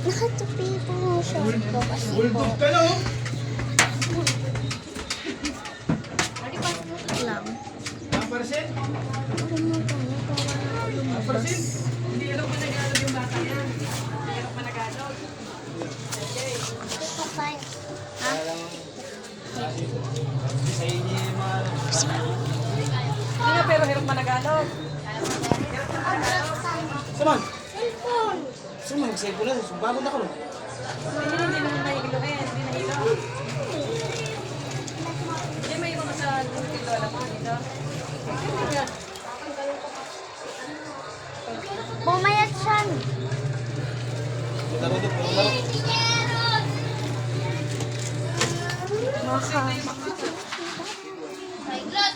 Nakatupi po yung short ko kasi po. Bulldog ka na, oh. Lang. Naparsin? Ano mo po? Naparsin? Hindi alam pa nag-alog yung bata yan. Hindi alam pa nag-alog. Ito pa. Ha? Sa inyo yung mga... Hindi nga pero hirap pa nag-alog. Saman? Cellphone. Saman, nag-cellphone na. Sumbagod ako, no? Hindi naman nahilo eh. Hindi nahilo. Hindi may iba ka sa lola mo dito. Bumayat siya. Laro doon, puro laro. Maka. My God,